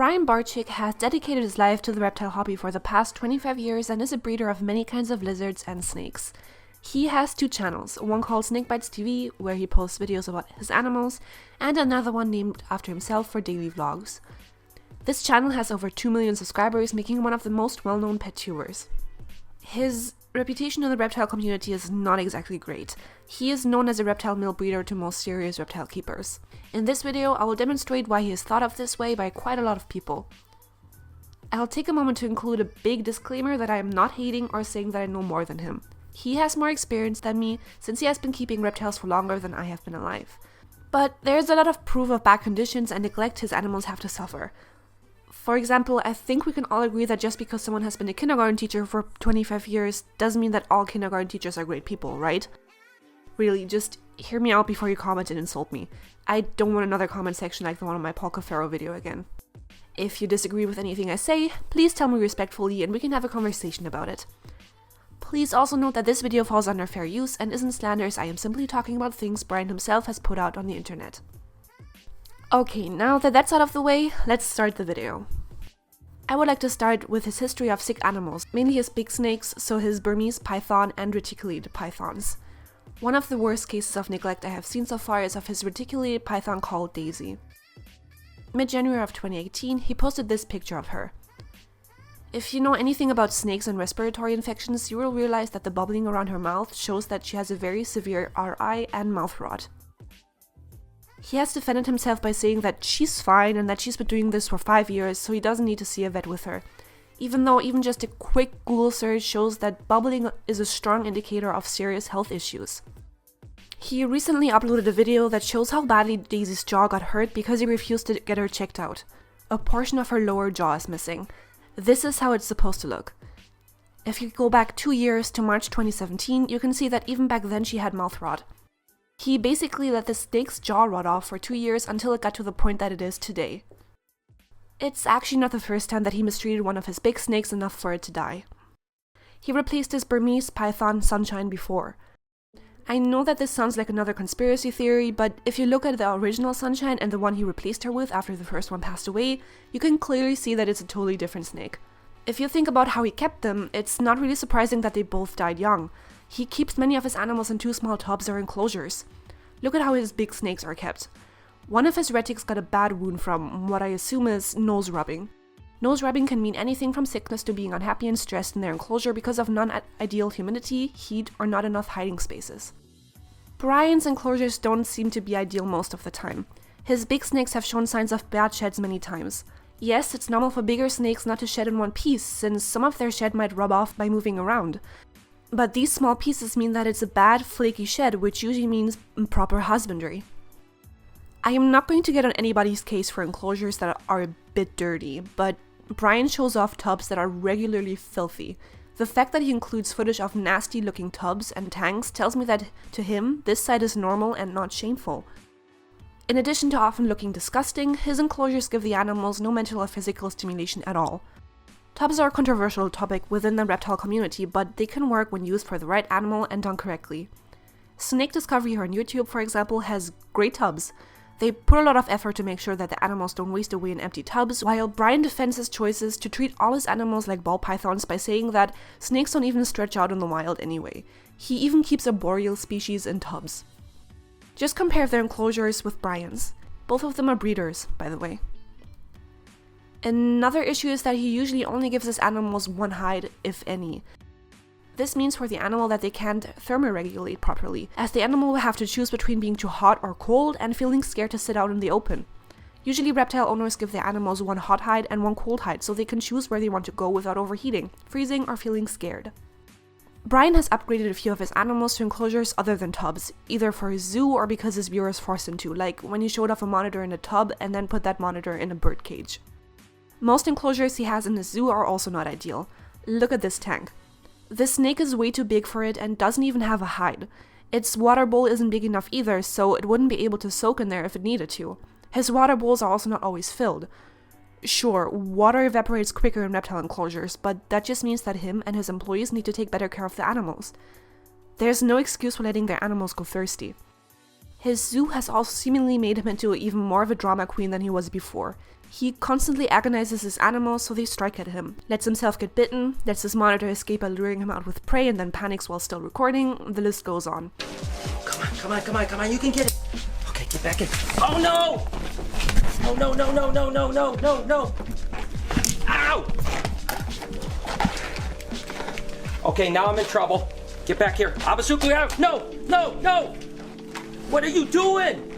Barczyk has dedicated his life to the reptile hobby for the past 25 years and is a breeder of many kinds of lizards and snakes. He has two channels, one called Snakebites TV, where he posts videos about his animals, and another one named after himself for daily vlogs. This channel has over 2 million subscribers, making him one of the most well-known pet tubers. His reputation in the reptile community is not exactly great. He is known as a reptile male breeder to most serious reptile keepers. In this video, I will demonstrate why he is thought of this way by quite a lot of people. I'll take a moment to include a big disclaimer that I am not hating or saying that I know more than him. He has more experience than me, since he has been keeping reptiles for longer than I have been alive. But there's a lot of proof of bad conditions and neglect his animals have to suffer. For example, I think we can all agree that just because someone has been a kindergarten teacher for 25 years doesn't mean that all kindergarten teachers are great people, right? Really, just hear me out before you comment and insult me. I don't want another comment section like the one on my Paul Cafaro video again. If you disagree with anything I say, please tell me respectfully and we can have a conversation about it. Please also note that this video falls under fair use and isn't slanders. I am simply talking about things Brian himself has put out on the internet. Okay, now that that's out of the way, let's start the video. I would like to start with his history of sick animals, mainly his big snakes, so his Burmese python and reticulated pythons. One of the worst cases of neglect I have seen so far is of his reticulated python called Daisy. Mid-January of 2018, he posted this picture of her. If you know anything about snakes and respiratory infections, you will realize that the bubbling around her mouth shows that she has a very severe RI and mouth rot. He has defended himself by saying that she's fine and that she's been doing this for 5 years, so he doesn't need to see a vet with her. Even though even just a quick Google search shows that bubbling is a strong indicator of serious health issues. He recently uploaded a video that shows how badly Daisy's jaw got hurt because he refused to get her checked out. A portion of her lower jaw is missing. This is how it's supposed to look. If you go back 2 years to March 2017, you can see that even back then she had mouth rot. He basically let the snake's jaw rot off for 2 years until it got to the point that it is today. It's actually not the first time that he mistreated one of his big snakes enough for it to die. He replaced his Burmese python Sunshine before. I know that this sounds like another conspiracy theory, but if you look at the original Sunshine and the one he replaced her with after the first one passed away, you can clearly see that it's a totally different snake. If you think about how he kept them, it's not really surprising that they both died young. He keeps many of his animals in 2 small tubs or enclosures. Look at how his big snakes are kept. One of his retics got a bad wound from what I assume is nose rubbing. Nose rubbing can mean anything from sickness to being unhappy and stressed in their enclosure because of non-ideal humidity, heat, or not enough hiding spaces. Brian's enclosures don't seem to be ideal most of the time. His big snakes have shown signs of bad sheds many times. Yes, it's normal for bigger snakes not to shed in one piece, since some of their shed might rub off by moving around. But these small pieces mean that it's a bad, flaky shed, which usually means proper husbandry. I am not going to get on anybody's case for enclosures that are a bit dirty, but Brian shows off tubs that are regularly filthy. The fact that he includes footage of nasty-looking tubs and tanks tells me that, to him, this side is normal and not shameful. In addition to often looking disgusting, his enclosures give the animals no mental or physical stimulation at all. Tubs are a controversial topic within the reptile community, but they can work when used for the right animal and done correctly. Snake Discovery here on YouTube, for example, has great tubs. They put a lot of effort to make sure that the animals don't waste away in empty tubs, while Brian defends his choices to treat all his animals like ball pythons by saying that snakes don't even stretch out in the wild anyway. He even keeps a boreal species in tubs. Just compare their enclosures with Brian's. Both of them are breeders, by the way. Another issue is that he usually only gives his animals one hide, if any. This means for the animal that they can't thermoregulate properly, as the animal will have to choose between being too hot or cold and feeling scared to sit out in the open. Usually reptile owners give their animals one hot hide and one cold hide so they can choose where they want to go without overheating, freezing, or feeling scared. Brian has upgraded a few of his animals to enclosures other than tubs, either for his zoo or because his viewers forced him to, like when he showed off a monitor in a tub and then put that monitor in a bird cage. Most enclosures he has in his zoo are also not ideal. Look at this tank. This snake is way too big for it and doesn't even have a hide. Its water bowl isn't big enough either, so it wouldn't be able to soak in there if it needed to. His water bowls are also not always filled. Sure, water evaporates quicker in reptile enclosures, but that just means that him and his employees need to take better care of the animals. There's no excuse for letting their animals go thirsty. His zoo has also seemingly made him into even more of a drama queen than he was before. He constantly agonizes his animals so they strike at him, lets himself get bitten, lets his monitor escape by luring him out with prey and then panics while still recording. The list goes on. Come on, you can get it. Okay, get back in. Oh no! Oh no. Ow! Okay, now I'm in trouble. Get back here. Abasuku out! No! What are you doing?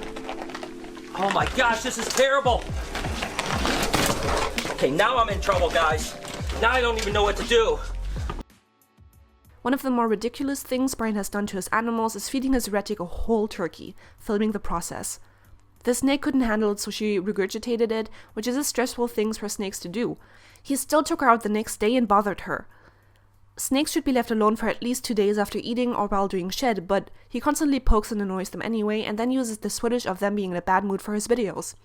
Oh my gosh, this is terrible. Okay, now I'm in trouble, guys. Now I don't even know what to do. One of the more ridiculous things Brian has done to his animals is feeding his retic a whole turkey, filming the process. The snake couldn't handle it, so she regurgitated it, which is a stressful thing for snakes to do. He still took her out the next day and bothered her. Snakes should be left alone for at least 2 days after eating or while doing shed, but he constantly pokes and annoys them anyway, and then uses this footage of them being in a bad mood for his videos.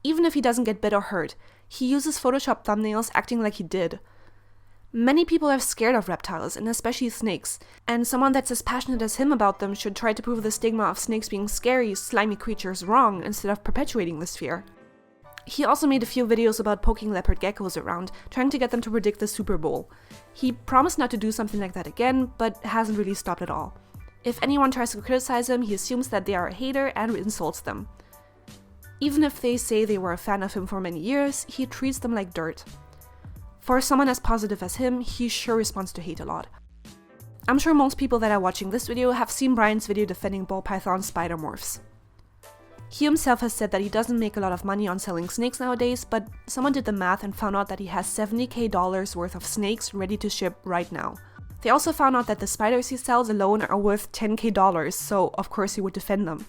Even if he doesn't get bit or hurt, he uses Photoshop thumbnails acting like he did. Many people are scared of reptiles, and especially snakes, and someone that's as passionate as him about them should try to prove the stigma of snakes being scary, slimy creatures wrong instead of perpetuating this fear. He also made a few videos about poking leopard geckos around, trying to get them to predict the Super Bowl. He promised not to do something like that again, but hasn't really stopped at all. If anyone tries to criticize him, he assumes that they are a hater and insults them. Even if they say they were a fan of him for many years, he treats them like dirt. For someone as positive as him, he sure responds to hate a lot. I'm sure most people that are watching this video have seen Brian's video defending ball python spider morphs. He himself has said that he doesn't make a lot of money on selling snakes nowadays, but someone did the math and found out that he has $70,000 worth of snakes ready to ship right now. They also found out that the spiders he sells alone are worth $10,000, so of course he would defend them.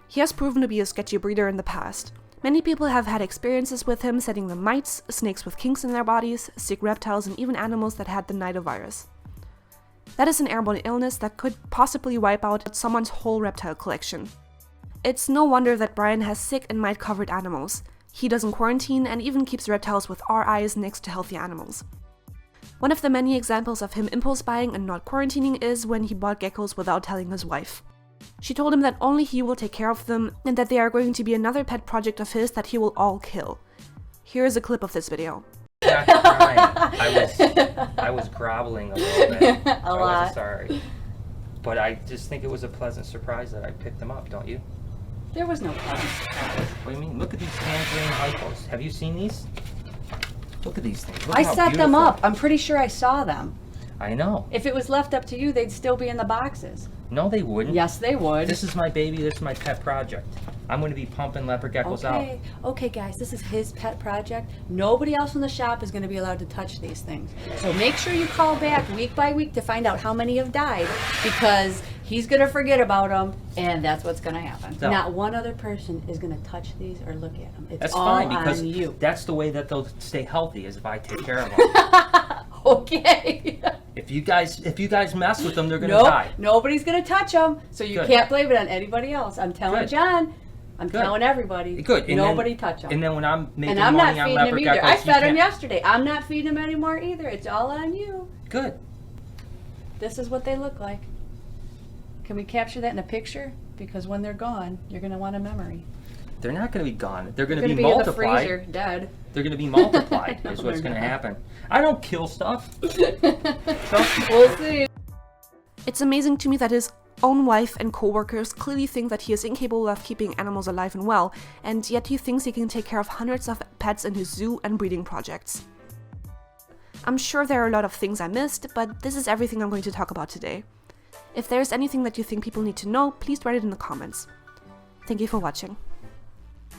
He has proven to be a sketchy breeder in the past. Many people have had experiences with him setting them mites, snakes with kinks in their bodies, sick reptiles, and even animals that had the nidovirus. That is an airborne illness that could possibly wipe out someone's whole reptile collection. It's no wonder that Brian has sick and mite-covered animals. He doesn't quarantine and even keeps reptiles with RIs next to healthy animals. One of the many examples of him impulse buying and not quarantining is when he bought geckos without telling his wife. She told him that only he will take care of them and that they are going to be another pet project of his that he will all kill. Here is a clip of this video. I was groveling a little bit. A lot. I wasn't sorry. But I just think it was a pleasant surprise that I picked them up, don't you? There was no pleasant surprise. What do you mean? Look at these tangerine hypos. Have you seen these? Look at these things. Look I how set them beautiful. up. I'm pretty sure I saw them. I know. If it was left up to you, they'd still be in the boxes. No, they wouldn't. Yes, they would. This is my baby. This is my pet project. I'm going to be pumping leopard geckos out. Okay, guys, this is his pet project. Nobody else in the shop is going to be allowed to touch these things. So make sure you call back week by week to find out how many have died, because he's going to forget about them, and that's what's going to happen. No. Not one other person is going to touch these or look at them. It's That's all fine, because on you. that's the way that they'll stay healthy, is if I take care of them. Okay. If you guys mess with them, they're going to Nope, die. nobody's going to touch them, so you Good. can't blame it on anybody else. I'm telling Good. John. I'm Good. telling everybody. Good. And Nobody touch them. And then when I'm making And I'm not money on feeding him leopard either. geckos, I you fed him can't- yesterday. I'm not feeding him anymore either. It's all on you. Good. This is what they look like. Can we capture that in a picture? Because when they're gone, you're going to want a memory. They're not going to be gone. They're going to They're be gonna in the multiplied. freezer, dead. They're going to be multiplied. No, Is what's they're going to not. happen. I don't kill stuff. We'll see. It's amazing to me that his own wife and co-workers clearly think that he is incapable of keeping animals alive and well, and yet he thinks he can take care of hundreds of pets in his zoo and breeding projects. I'm sure there are a lot of things I missed, but this is everything I'm going to talk about today. If there's anything that you think people need to know, please write it in the comments. Thank you for watching.